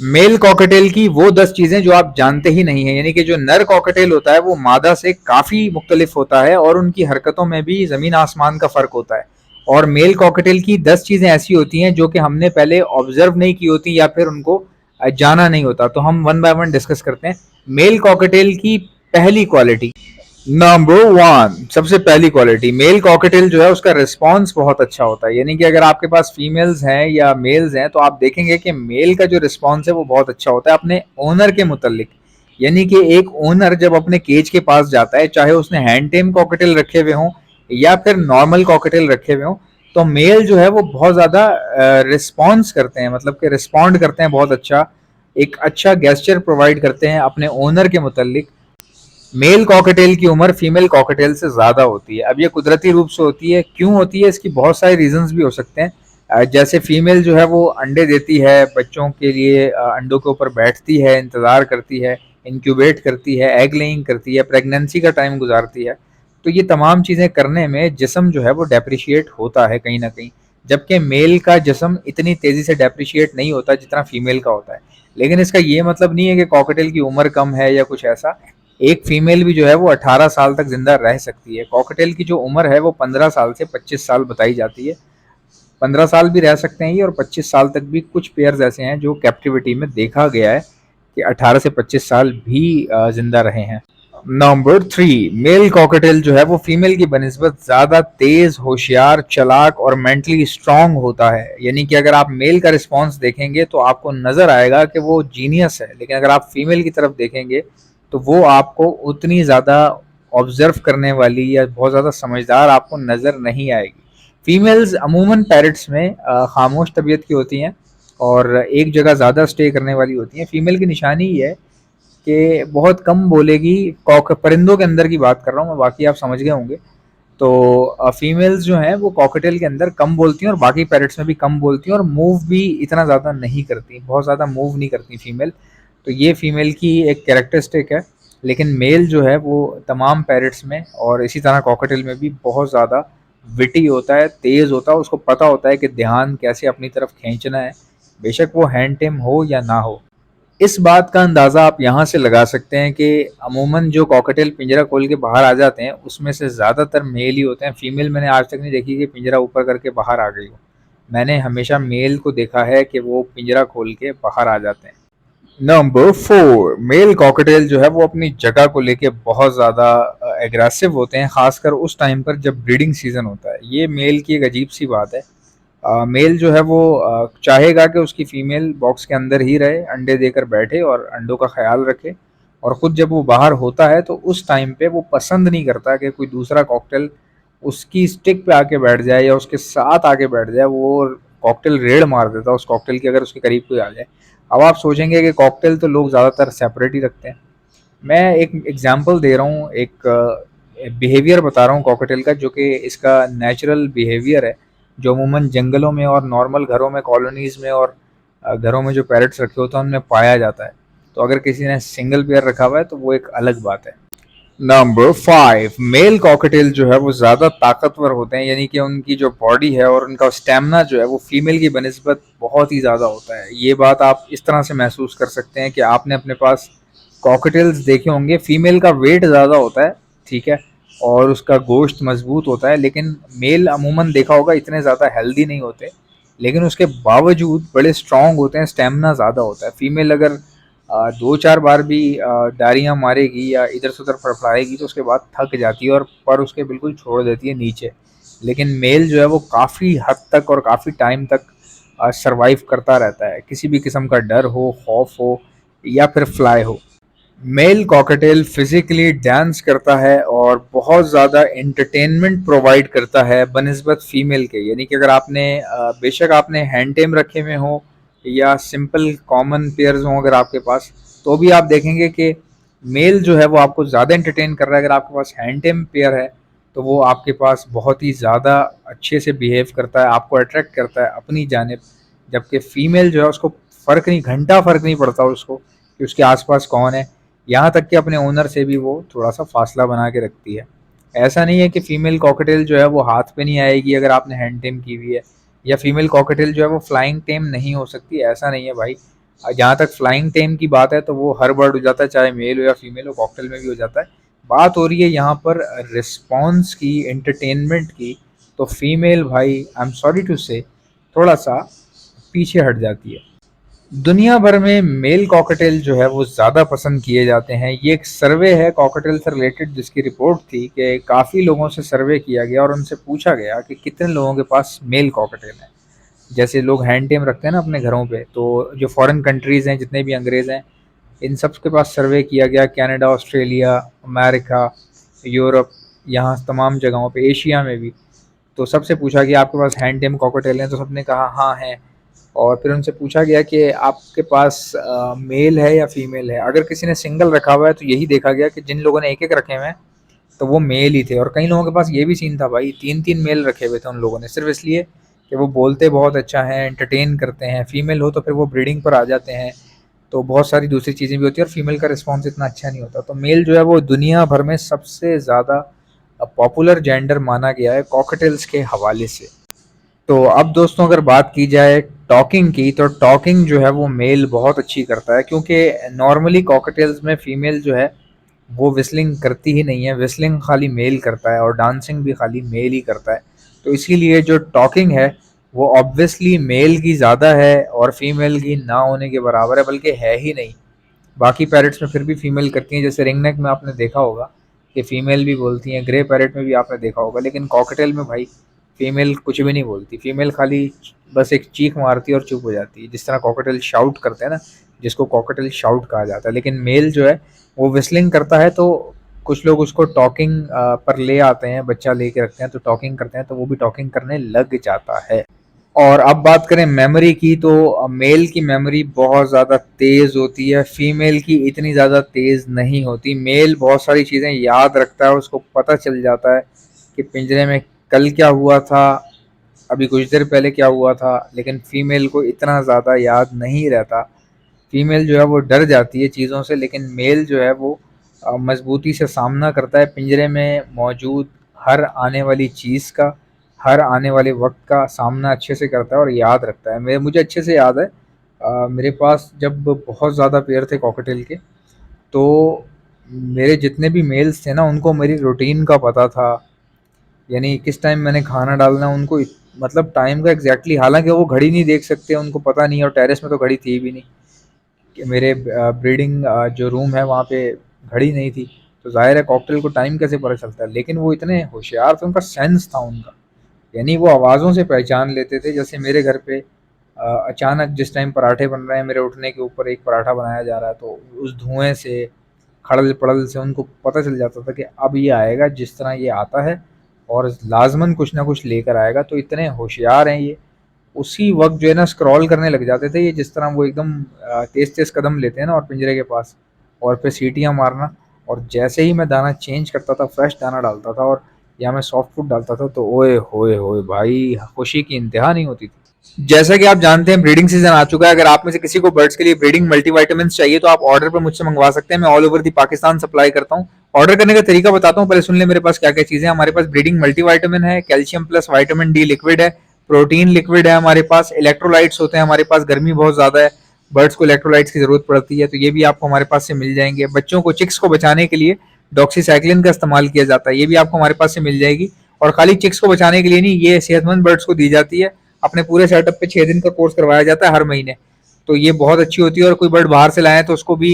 Mail cocktail की वो 10 चीजें जो आप जानते ही नहीं है, यानी कि जो नर कॉकटेल होता है वो मादा से काफी मुख्तलिफ होता है और उनकी हरकतों में भी जमीन आसमान का फर्क होता है। और मेल कॉकटेल की 10 चीजें ऐसी होती हैं जो कि हमने पहले ऑब्जर्व नहीं की होती या फिर उनको जाना नहीं होता। तो हम वन बाय वन डिस्कस करते हैं। मेल कॉकटेल की पहली क्वालिटी, नंबर वन, सबसे पहली क्वालिटी, मेल कॉकटेल जो है उसका रिस्पॉन्स बहुत अच्छा होता है। यानी कि अगर आपके पास फीमेल्स हैं या मेल्स हैं तो आप देखेंगे कि मेल का जो रिस्पॉन्स है वो बहुत अच्छा होता है अपने ओनर के मुतल्लिक। यानी कि एक ओनर जब अपने केज के पास जाता है, चाहे उसने हैंड टेम कॉकटेल रखे हुए हों या फिर नॉर्मल कॉकटेल रखे हुए हों, तो मेल जो है वो बहुत ज़्यादा रिस्पॉन्स करते हैं, मतलब कि रिस्पॉन्ड करते हैं बहुत अच्छा, एक अच्छा गेस्चर प्रोवाइड करते हैं अपने ओनर के मुतल्लिक। मेल कॉकटेल की उम्र फीमेल कॉकटेल से ज़्यादा होती है। अब ये कुदरती रूप से होती है, क्यों होती है इसकी बहुत सारे रीजंस भी हो सकते हैं। जैसे फीमेल जो है वो अंडे देती है, बच्चों के लिए अंडों के ऊपर बैठती है, इंतज़ार करती है, इंक्यूबेट करती है, एग लेइंग करती है, प्रेगनेंसी का टाइम गुजारती है। तो ये तमाम चीज़ें करने में जिस्म जो है वो डेप्रिशिएट होता है कहीं ना कहीं, जबकि मेल का जिस्म इतनी तेज़ी से डेप्रिशिएट नहीं होता जितना फीमेल का होता है। लेकिन इसका ये मतलब नहीं है कि कॉकटेल की उम्र कम है या कुछ ऐसा। एक फीमेल भी जो है वो 18 साल तक जिंदा रह सकती है। कॉकटेल की जो उम्र है वो 15 साल से 25 साल बताई जाती है। 15 साल भी रह सकते हैं ये, और 25 साल तक भी कुछ पेयर्स ऐसे हैं जो कैप्टिविटी में देखा गया है कि 18 से 25 साल भी जिंदा रहे हैं। नंबर थ्री, मेल कॉकटेल जो है वो फीमेल की बनिस्बत ज़्यादा तेज़, होशियार, चालाक और मेंटली स्ट्रांग होता है। यानी कि अगर आप मेल का रिस्पॉन्स देखेंगे तो आपको नज़र आएगा कि वो जीनियस है, लेकिन अगर आप फीमेल की तरफ देखेंगे तो वो आपको उतनी ज़्यादा ऑब्जर्व करने वाली या बहुत ज़्यादा समझदार आपको नज़र नहीं आएगी। फीमेल्स अमूमन पैरट्स में खामोश तबीयत की होती हैं और एक जगह ज़्यादा स्टे करने वाली होती हैं। फीमेल की निशानी ये है कि बहुत कम बोलेगी। कॉक परिंदों के अंदर की बात कर रहा हूँ मैं, बाकी आप समझ गए होंगे। तो फीमेल्स जो हैं वो कॉकटेल के अंदर कम बोलती हैं और बाकी पैरट्स में भी कम बोलती हैं और मूव भी इतना ज़्यादा नहीं करती, बहुत ज़्यादा मूव नहीं करती फीमेल। तो ये फीमेल की एक कैरेक्टरिस्टिक है। लेकिन मेल जो है वो तमाम पैरट्स में और इसी तरह कॉकटेल में भी बहुत ज़्यादा विटी होता है, तेज़ होता है, उसको पता होता है कि ध्यान कैसे अपनी तरफ खींचना है, बेशक वो हैंड टेम हो या ना हो। इस बात का अंदाज़ा आप यहाँ से लगा सकते हैं कि अमूमन जो कॉकटेल पिंजरा खोल के बाहर आ जाते हैं उसमें से ज़्यादातर मेल ही होते हैं। फीमेल मैंने आज तक नहीं देखी कि पिंजरा ऊपर करके बाहर आ गई हो। मैंने हमेशा मेल को देखा है कि वो पिंजरा खोल के बाहर आ जाते हैं। नंबर फोर, मेल कॉकटेल जो है वो अपनी जगह को लेके बहुत ज़्यादा एग्रेसिव होते हैं, खासकर उस टाइम पर जब ब्रीडिंग सीजन होता है। ये मेल की एक अजीब सी बात है। मेल जो है वो चाहेगा कि उसकी फीमेल बॉक्स के अंदर ही रहे, अंडे देकर बैठे और अंडों का ख्याल रखे, और ख़ुद जब वो बाहर होता है तो उस टाइम पे वो पसंद नहीं करता कि कोई दूसरा कॉकटेल उसकी स्टिक पे आके बैठ जाए या उसके साथ आके बैठ जाए। वो कॉकटेल रेड मार देता है उस कॉकटेल की अगर उसके करीब कोई आ जाए। अब आप सोचेंगे कि कॉकटेल तो लोग ज़्यादातर सेपरेट ही रखते हैं। मैं एक एग्जांपल दे रहा हूँ, एक बिहेवियर बता रहा हूँ कॉकटेल का, जो कि इसका नेचुरल बिहेवियर है, जो अमूमन जंगलों में और नॉर्मल घरों में, कॉलोनीज़ में और घरों में जो पैरट्स रखे होते हैं उनमें पाया जाता है। तो अगर किसी ने सिंगल पेयर रखा हुआ है तो वो एक अलग बात है। नंबर फाइव, मेल कॉकटेल जो है वो ज़्यादा ताकतवर होते हैं, यानी कि उनकी जो बॉडी है और उनका स्टेमिना जो है वो फीमेल की बनिस्बत बहुत ही ज़्यादा होता है। ये बात आप इस तरह से महसूस कर सकते हैं कि आपने अपने पास कॉकटेल्स देखे होंगे, फीमेल का वेट ज़्यादा होता है, ठीक है, और उसका गोश्त मजबूत होता है, लेकिन मेल अमूमन देखा होगा इतने ज़्यादा हेल्दी नहीं होते, लेकिन उसके बावजूद बड़े स्ट्रॉन्ग होते हैं, स्टेमिना ज़्यादा होता है। फीमेल अगर दो चार बार भी डारियाँ मारेगी या इधर से उधर फड़फड़ाएगी तो उसके बाद थक जाती है और पर उसके बिल्कुल छोड़ देती है नीचे। लेकिन मेल जो है वो काफ़ी हद तक और काफ़ी टाइम तक सरवाइव करता रहता है, किसी भी किस्म का डर हो, खौफ हो या फिर फ्लाई हो। मेल कॉकटेल फिजिकली डांस करता है और बहुत ज़्यादा एंटरटेनमेंट प्रोवाइड करता है बनिस्बत फीमेल के। यानी कि अगर आपने बेशक आपने हैंड टेम रखे हुए हों या सिंपल कॉमन पेयर्स हों अगर आपके पास, तो भी आप देखेंगे कि मेल जो है वो आपको ज़्यादा एंटरटेन कर रहा है। अगर आपके पास हैंड टेम पेयर है तो वो आपके पास बहुत ही ज़्यादा अच्छे से बिहेव करता है, आपको अट्रैक्ट करता है अपनी जानिब, जबकि फ़ीमेल जो है उसको फ़र्क नहीं, घंटा फ़र्क नहीं पड़ता उसको कि उसके आसपास कौन है। यहाँ तक कि अपने ओनर से भी वो थोड़ा सा फासला बना के रखती है। ऐसा नहीं है कि फ़ीमेल कॉकटेल जो है वो हाथ पे नहीं आएगी अगर आपने हैंड टेम की हुई है, या फीमेल कॉकटेल जो है वो फ्लाइंग टेम नहीं हो सकती, ऐसा नहीं है भाई। जहाँ तक फ्लाइंग टेम की बात है तो वो हर बर्ड हो जाता है, चाहे मेल हो या फीमेल हो, कॉकटेल में भी हो जाता है। बात हो रही है यहाँ पर रिस्पॉन्स की, एंटरटेनमेंट की, तो फीमेल भाई आई एम सॉरी टू से थोड़ा सा पीछे हट जाती है। दुनिया भर में मेल कॉकटेल जो है वो ज़्यादा पसंद किए जाते हैं। ये एक सर्वे है कॉकटेल से रिलेटेड जिसकी रिपोर्ट थी कि काफ़ी लोगों से सर्वे किया गया और उनसे पूछा गया कि कितने लोगों के पास मेल कॉकटेल है। जैसे लोग हैंड टेम रखते हैं ना अपने घरों पे, तो जो फॉरेन कंट्रीज़ हैं, जितने भी अंग्रेज़ हैं, इन सब के पास सर्वे किया गया। कनाडा, ऑस्ट्रेलिया, अमेरिका, यूरोप, यहाँ तमाम जगहों पे, एशिया में भी। तो सबसे पूछा कि आपके पास हैंड टेम कॉकटेल हैं, तो सबने कहा हाँ है। और फिर उनसे पूछा गया कि आपके पास मेल है या फीमेल है। अगर किसी ने सिंगल रखा हुआ है तो यही देखा गया कि जिन लोगों ने एक एक रखे हुए हैं तो वो मेल ही थे। और कई लोगों के पास ये भी सीन था भाई, तीन तीन मेल रखे हुए थे उन लोगों ने, सिर्फ इसलिए कि वो बोलते बहुत अच्छा है, एंटरटेन करते हैं। फीमेल हो तो फिर वो ब्रीडिंग पर आ जाते हैं, तो बहुत सारी दूसरी चीज़ें भी होती है और फीमेल का रिस्पॉन्स इतना अच्छा नहीं होता। तो मेल जो है वो दुनिया भर में सबसे ज़्यादा पॉपुलर जेंडर माना गया है कॉकटेल्स के हवाले से। तो अब दोस्तों अगर बात की जाए टॉकिंग की, तो टॉकिंग जो है वो मेल बहुत अच्छी करता है, क्योंकि नॉर्मली कॉकटेल्स में फीमेल जो है वो विस्लिंग करती ही नहीं है। विस्लिंग खाली मेल करता है और डांसिंग भी खाली मेल ही करता है। तो इसीलिए जो टॉकिंग है वो ऑब्वियसली मेल की ज़्यादा है और फीमेल की ना होने के बराबर है, बल्कि है ही नहीं। बाकी पैरट्स में फिर भी फीमेल करती हैं, जैसे रिंगनेक में आपने देखा होगा कि फीमेल भी बोलती हैं, ग्रे पैरट में भी आपने देखा होगा। लेकिन कॉकटेल में भाई फीमेल कुछ भी नहीं बोलती। फीमेल खाली बस एक चीख मारती है और चुप हो जाती है, जिस तरह कॉकटेल शाउट करते हैं ना, जिसको कॉकटेल शाउट कहा जाता है। लेकिन मेल जो है वो विस्लिंग करता है, तो कुछ लोग उसको टॉकिंग पर ले आते हैं, बच्चा लेके रखते हैं तो टॉकिंग करते हैं, तो वो भी टॉकिंग करने लग जाता है। और अब बात करें मेमोरी की, तो मेल की मेमोरी बहुत ज़्यादा तेज़ होती है, फीमेल की इतनी ज़्यादा तेज़ नहीं होती। मेल बहुत सारी चीज़ें याद रखता है, उसको पता चल जाता है कि पिंजरे में कल क्या हुआ था, अभी कुछ देर पहले क्या हुआ था। लेकिन फीमेल को इतना ज़्यादा याद नहीं रहता। फीमेल जो है वो डर जाती है चीज़ों से, लेकिन मेल जो है वो मजबूती से सामना करता है पिंजरे में मौजूद हर आने वाली चीज़ का, हर आने वाले वक्त का सामना अच्छे से करता है और याद रखता है। मुझे अच्छे से याद है, मेरे पास जब बहुत ज़्यादा पेयर थे कॉकटेल के, तो मेरे जितने भी मेल्स थे ना उनको मेरी रूटीन का पता था। यानी किस टाइम मैंने खाना डालना है उनको, मतलब टाइम का एग्जैक्टली। हालांकि वो घड़ी नहीं देख सकते, उनको पता नहीं, और टेरेस में तो घड़ी थी भी नहीं कि मेरे ब्रीडिंग जो रूम है वहाँ पे घड़ी नहीं थी। तो जाहिर है कॉकटेल को टाइम कैसे पता चलता है। लेकिन वो इतने होशियार थे, उनका सेंस था उनका। यानी वो आवाज़ों से पहचान लेते थे। जैसे मेरे घर पे अचानक जिस टाइम पराठे बन रहे हैं, मेरे उठने के ऊपर एक पराठा बनाया जा रहा है, तो उस धुएं से, खड़ल पड़ल से उनको पता चल जाता था कि अब ये आएगा, जिस तरह ये आता है और लाजमन कुछ ना कुछ लेकर आएगा। तो इतने होशियार हैं ये। उसी वक्त जो है ना स्क्रॉल करने लग जाते थे ये, जिस तरह वो एकदम तेज तेज कदम लेते हैं ना और पिंजरे के पास, और फिर सीटियाँ मारना। और जैसे ही मैं दाना चेंज करता था, फ्रेश दाना डालता था और या मैं सॉफ्ट फूड डालता था, तो ओए होए होए भाई, खुशी की इंतहा नहीं होती थी। जैसा कि आप जानते हैं ब्रीडिंग सीजन आ चुका है। अगर आप में से किसी को बर्ड्स के लिए ब्रीडिंग मल्टीविटामिन चाहिए तो आप ऑर्डर पर मुझसे मंगवा सकते हैं। मैं all over the Pakistan supply करता हूँ। ऑर्डर करने का तरीका बताता हूँ, पहले सुन ले मेरे पास क्या क्या चीजें। हमारे पास ब्रीडिंग मल्टीविटामिन है, calcium plus vitamin D liquid है, प्रोटीन लिक्विड है हमारे पास, इलेक्ट्रोलाइट्स होते हैं हमारे पास। गर्मी बहुत ज्यादा है, बर्ड्स को इलेक्ट्रोलाइट्स की जरूरत पड़ती है, तो ये भी आपको हमारे पास से मिल जाएंगे। बच्चों को, चिक्स को बचाने के लिए डॉक्सीसाइक्लिन का इस्तेमाल किया जाता है, ये भी आपको हमारे पास से मिल जाएगी। और खाली चिक्स को बचाने के लिए नहीं, ये सेहतमंद बर्ड्स को दी जाती है। अपने पूरे सेटअप पे 6 दिन का कोर्स करवाया जाता है हर महीने। तो ये बहुत अच्छी होती है। और कोई बर्ड बाहर से लाए तो उसको भी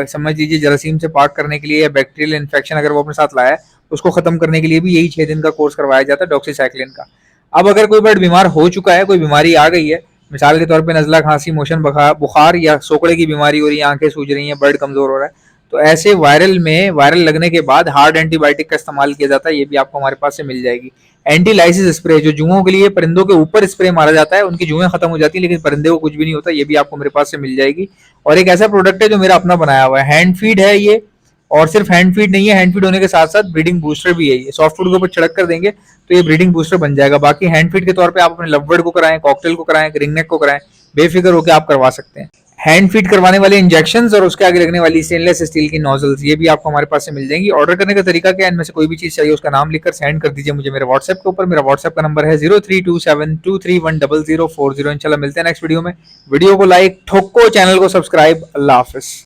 समझ लीजिए जरासीम से पाक करने के लिए, या बैक्टीरियल इन्फेक्शन अगर वो अपने साथ लाया है उसको खत्म करने के लिए भी यही 6 दिन का कोर्स करवाया जाता है डॉक्सीसाइक्लिन का। अब अगर कोई बर्ड बीमार हो चुका है, कोई बीमारी आ गई है, मिसाल के तौर पे नज़ला, खांसी, मोशन, बुखार या सोकड़े की बीमारी हो रही है, आंखें सूज रही हैं, बर्ड कमजोर हो रहा है, तो ऐसे वायरल लगने के बाद हार्ड एंटीबायोटिक का इस्तेमाल किया जाता है। ये भी आपको हमारे पास से मिल जाएगी। एंटीलाइसिस स्प्रे, जो जुओं के लिए परिंदों के ऊपर स्प्रे मारा जाता है, उनकी जुएं खत्म हो जाती है लेकिन परिंदे को कुछ भी नहीं होता, ये भी आपको मेरे पास से मिल जाएगी। और एक ऐसा प्रोडक्ट है जो मेरा अपना बनाया हुआ है, हैंड फीड है ये। और सिर्फ हैंड फीड नहीं है, हैंड फीड होने के साथ साथ ब्रीडिंग बूस्टर भी है। ये सॉफ्ट फूड के ऊपर छिड़क कर देंगे तो ये ब्रीडिंग बूस्टर बन जाएगा। बाकी हैंड फीड के तौर पे आप अपने लव बर्ड को कराएं, कॉकटेल को कराएं, रिंगनेक को कराएं, बेफिक्र होकर आप करवा सकते हैं। हैंड फीड करवाने वाले इंजेक्शंस और उसके आगे लगने वाली स्टेनलेस स्टील की नोजल्स, ये भी आपको हमारे पास से मिल जाएंगी। ऑर्डर करने का तरीका क्या है, इनमें से कोई भी चीज चाहिए उसका नाम लिखकर सेंड कर दीजिए मुझे मेरे व्हाट्सएप के ऊपर। मेरा व्हाट्सएप का नंबर है 0327231040। इंशाल्लाह मिलते हैं नेक्स्ट वीडियो में। वीडियो को लाइक ठोको, चैनल को सब्सक्राइब। अल्लाह हाफिज।